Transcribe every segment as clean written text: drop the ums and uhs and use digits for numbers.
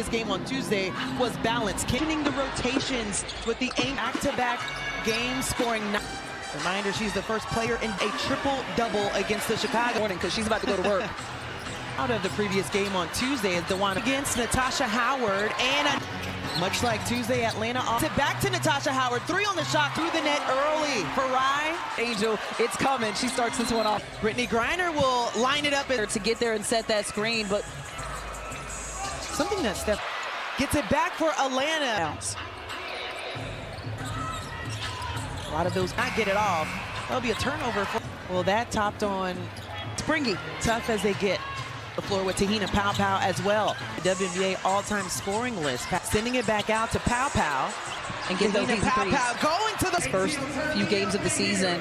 previous game on Tuesday was balanced. Continuing the rotations with the back-to-back games, scoring 9. Reminder, she's the first player in a triple-double against the Chicago morning because she's about to go to work. Out of the previous game on Tuesday is DeWanna against Natasha Howard, and much like Tuesday, Atlanta back to Natasha Howard. 3 on the shot, through the net early for Rye. Angel, it's coming. She starts this one off. Brittany Griner will line it up to get there and set that screen, but something that Steph gets it back for Atlanta. A lot of those not get it off. That'll be a turnover. Well, that topped on Springy. Tough as they get. The floor with Tahina Pow Pow as well. The WNBA all-time scoring list. Sending it back out to Pow Pow. And get those Pow Pow going to the first few games of the season.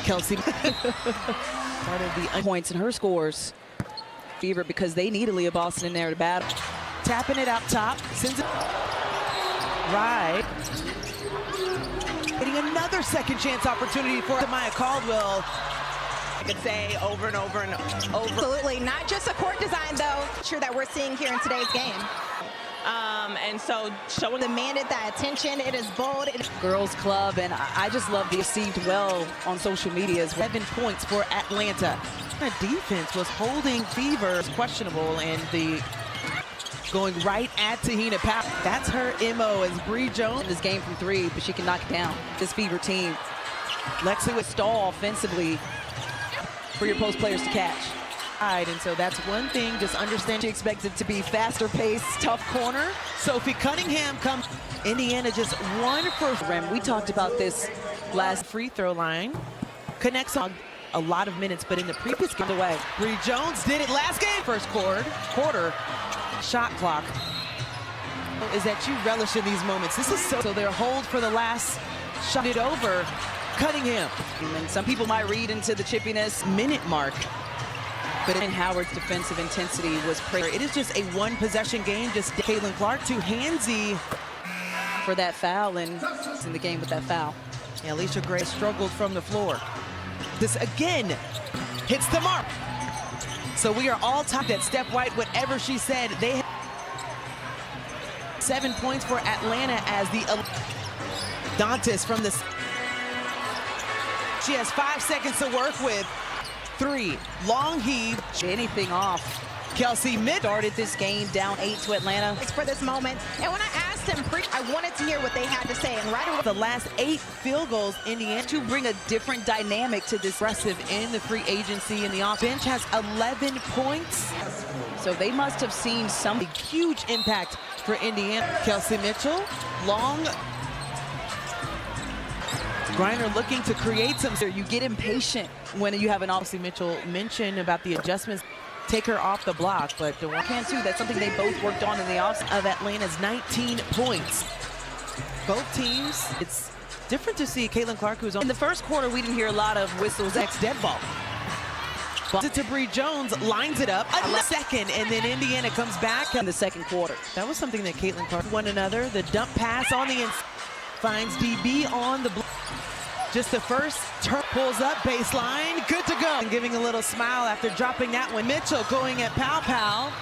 Kelsey. Part of the points in her scores. Fever because they need Aaliyah Boston in there to battle. Tapping it out top. Sends it right. Getting another second chance opportunity for Maya Caldwell. I could say over and over and over. Absolutely, not just a court design though, sure that we're seeing here in today's game. And so showing demanded that attention. It is bold. Girls club, and I just love the received well on social media as well. 7 points for Atlanta. The defense was holding Fever questionable, and the going right at Tahina Pow. That's her MO as Bree Jones. This game from 3, but she can knock it down. This Fever team. Lexi would stall offensively for your post players to catch. And so that's one thing, just understand. She expects it to be faster paced, tough corner. Sophie Cunningham comes. Indiana just 1 for rim. We talked about this last free throw line. Connects on a lot of minutes, but in the previous game away. Bree Jones did it last game. First quarter shot clock. Is that you relish in these moments. This is so their hold for the last shot it over. Cunningham. And some people might read into the chippiness minute mark. But in Howard's defensive intensity was pretty. It is just a 1-possession game. Just Caitlin Clark to Hansy for that foul, and in the game with that foul. Yeah, Alicia Gray struggled from the floor. This again hits the mark. So we are all tied that Steph White, whatever she said, they had 7 points for Atlanta as the Dantas from the. She has 5 seconds to work with. 3, long heave. Anything off. Kelsey started this game down 8 to Atlanta. It's for this moment. And when I asked him, I wanted to hear what they had to say. And right away, the last 8 field goals, Indiana to bring a different dynamic to this. Aggressive in the free agency, and the bench has 11 points. So they must have seen some huge impact for Indiana. Kelsey Mitchell, long. Griner looking to create some. You get impatient when you have an Kelsey Mitchell mentioned about the adjustments. Take her off the block, but DeWanna can't too. That's something they both worked on in the offseason. Of Atlanta's 19 points. Both teams, it's different to see Caitlin Clark, who's on. In the first quarter, we didn't hear a lot of whistles. Next dead ball. It to Bree Jones, lines it up. A second, and then Indiana comes back. In the second quarter. That was something that Caitlin Clark, one another. The dump pass on the inside. Finds DB on the block. Just the first turn, pulls up baseline, good to go. And giving a little smile after dropping that one. Mitchell going at Pow Pow.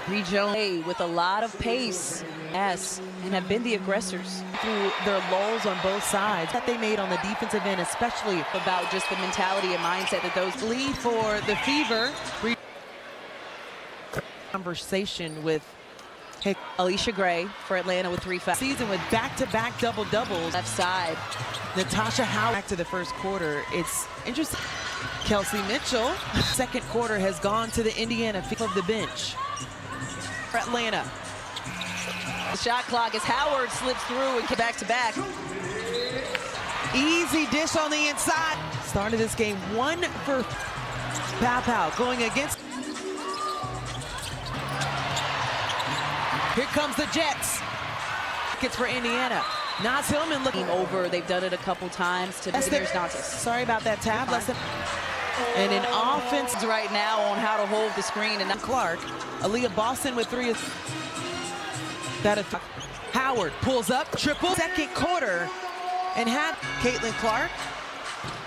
Bree Jones with a lot of pace, yes, and have been the aggressors through their lulls on both sides that they made on the defensive end, especially about just the mentality and mindset that those lead for the Fever. Conversation with Alicia Gray for Atlanta with 3 fouls. Season with back-to-back double-doubles. Left side. Natasha Howard back to the first quarter. It's interesting. Kelsey Mitchell, second quarter, has gone to the Indiana field of the bench. For Atlanta. The shot clock as Howard slips through and get back-to-back. Easy dish on the inside. Started this game 1 for Pow Pow going against. Here comes the Jets. It's for Indiana. Naz Hillman looking over. They've done it a couple times to Sorry about that tab. And an offense right now on how to hold the screen. And Clark. Aaliyah Boston with 3. Howard pulls up, triple, second quarter, and have Caitlin Clark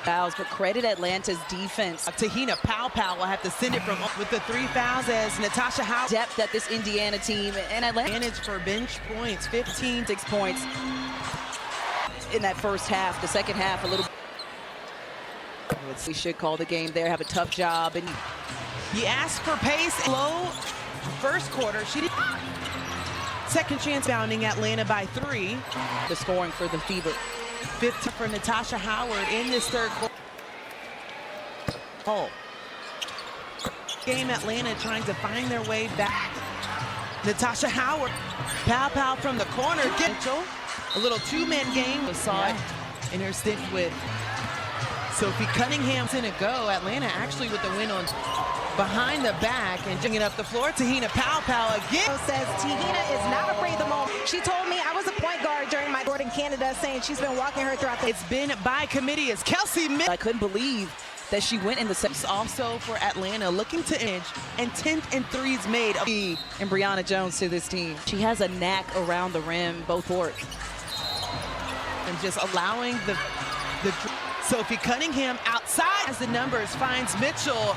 Fouls, but credit Atlanta's defense. Tahina Pow will have to send it from with the 3 fouls as Natasha Howard. Depth at this Indiana team, and Atlanta Managed for bench points, 15. 6 points in that first half. The second half, a little. We should call the game there. Have a tough job, and He asked for pace. Low first quarter. She did. Second chance bounding Atlanta by 3. the scoring for the Fever. 15 for Natasha Howard in this third quarter. Oh. Game Atlanta trying to find their way back. Natasha Howard. Pow from the corner. Mitchell. A little 2-man game. We saw it in her stint with Sophie Cunningham. In a go. Atlanta actually with the win on behind the back and bringing it up the floor. Tahina Pow again. Says Tahina is not afraid of the moment. She told me I was a point guard during my board in Canada, saying she's been walking her throughout the. It's been by committee as Kelsey Mitchell. I couldn't believe that she went in the second. Also for Atlanta looking to edge and 10th in threes made. And Brianna Jones to this team. She has a knack around the rim, both courts. And just allowing the Sophie Cunningham outside as the numbers finds Mitchell.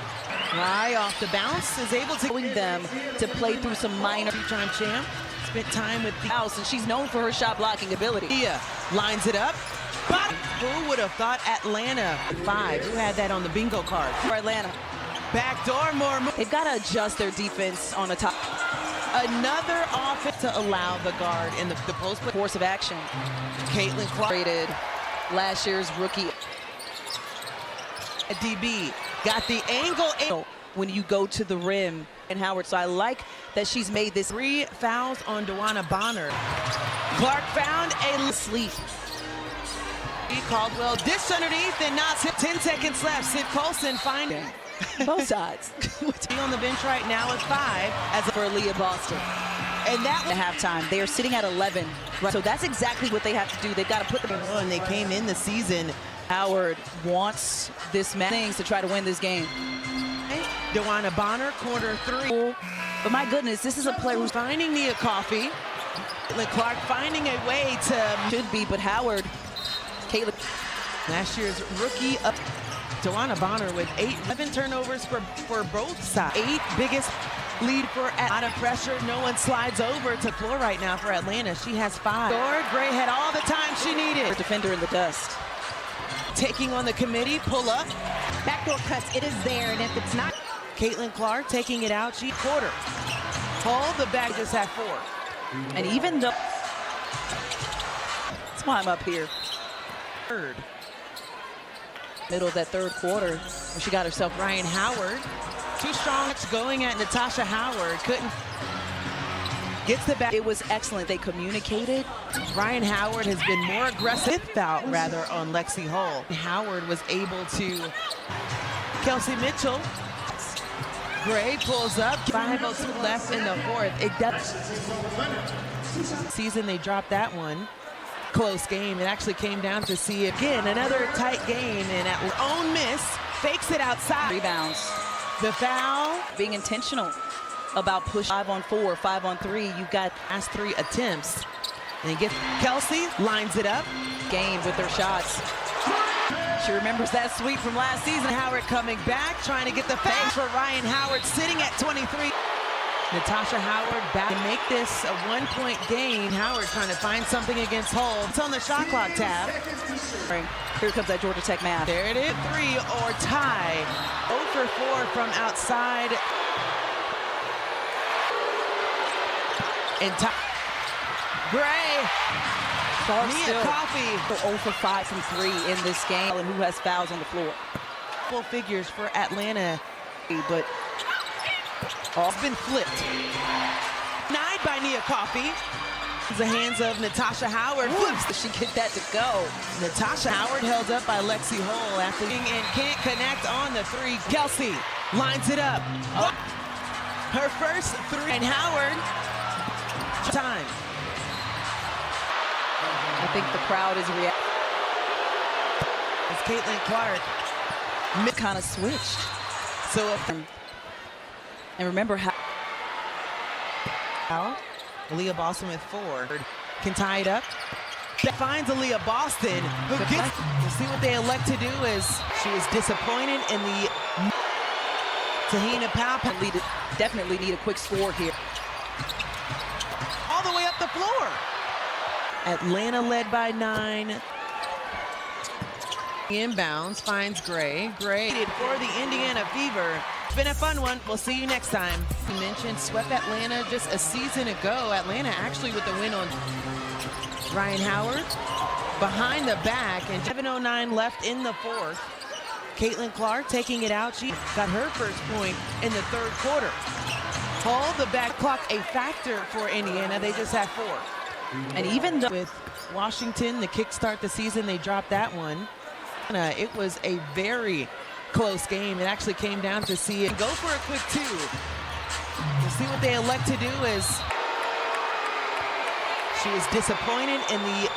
Right off the bounce is able to Allowing them to play through some minor. Two-time champ. Spent time with the house, and she's known for her shot blocking ability. Dia lines it up. But who would have thought Atlanta 5? Who had that on the bingo card? For Atlanta. Backdoor more. They've got to adjust their defense on the top. Another offense to allow the guard in the post play. Course of action. Caitlin Clark. Rated last year's rookie. A DB got the angle when you go to the rim. And Howard, so I like that she's made this 3 fouls on Dewana Bonner. Clark found a sleep. Caldwell dish underneath and knocks it. 10 seconds left. Sid Colson finding both sides. On the bench right now is 5 as for Leah Boston. And that was at halftime. They are sitting at 11. Right. So that's exactly what they have to do. They've got to put them. And they came in the season. Howard wants this things to try to win this game. Dewana Bonner, corner 3. But my goodness, this is a player who's finding Nia Coffey. Clark finding a way to should be, but Howard, Caitlin. Last year's rookie up. Dewana Bonner with 11 turnovers for both sides. 8 biggest lead for out of pressure. No one slides over to floor right now for Atlanta. She has 5. Gray had all the time she needed. Defender in the dust. Taking on the committee, pull up. Backdoor cuts, it is there, and if it's not. Caitlin Clark taking it out. She quarter. Hold the back just at 4. And even though that's why I'm up here. Third. Middle of that third quarter, where she got herself Ryan Howard. Too strong. Going at Natasha Howard. Couldn't. Gets the back. It was excellent. They communicated. Ryan Howard has been more aggressive. Foul rather on Lexi Hull. Howard was able to. Kelsey Mitchell. Gray pulls up. 5:02 left in the fourth. It does. Season they dropped that one. Close game. It actually came down to see it again. Another tight game, and at own miss, fakes it outside. Rebounds. The foul. Being intentional about push 5 on 4, 5 on 3. You've got last 3 attempts. And get Kelsey lines it up. Game with their shots. She remembers that sweep from last season. Howard coming back, trying to get the face for Ryan Howard, sitting at 23. Natasha Howard back to make this a 1-point gain. Howard trying to find something against Hull. It's on the shot clock tab. Here comes that Georgia Tech math. There it is, 3 or tie. 0 for 4 from outside. And Gray. Nia Coffey. 0 for 5 from 3 in this game. And who has fouls on the floor? Full figures for Atlanta. But it's been flipped. Denied by Nia Coffey. The hands of Natasha Howard. Flips. She get that to go. Natasha Howard held up by Lexi Hull after and can't connect on the 3. Kelsey lines it up. Oh. Her first 3. And Howard. Time. I think the crowd is reacting. It's Caitlin Clark. Kind of switched. So if and remember how Leah Boston with 4 can tie it up. That finds Aaliyah Boston, who gets. We'll see what they elect to do is she was disappointed in the Tahina Powell. Definitely need a quick score here. All the way up the floor. Atlanta led by 9. Inbounds, finds Gray. Gray for the Indiana Fever. It's been a fun one. We'll see you next time. You mentioned swept Atlanta just a season ago. Atlanta actually with the win on Ryan Howard. Behind the back, and 7:09 left in the fourth. Caitlin Clark taking it out. She got her first point in the third quarter. All the back clock a factor for Indiana. They just have 4. And even though with Washington, the kickstart the season, they dropped that one. It was a very close game. It actually came down to see it. Go for a quick 2. We'll see what they elect to do is she was disappointed in the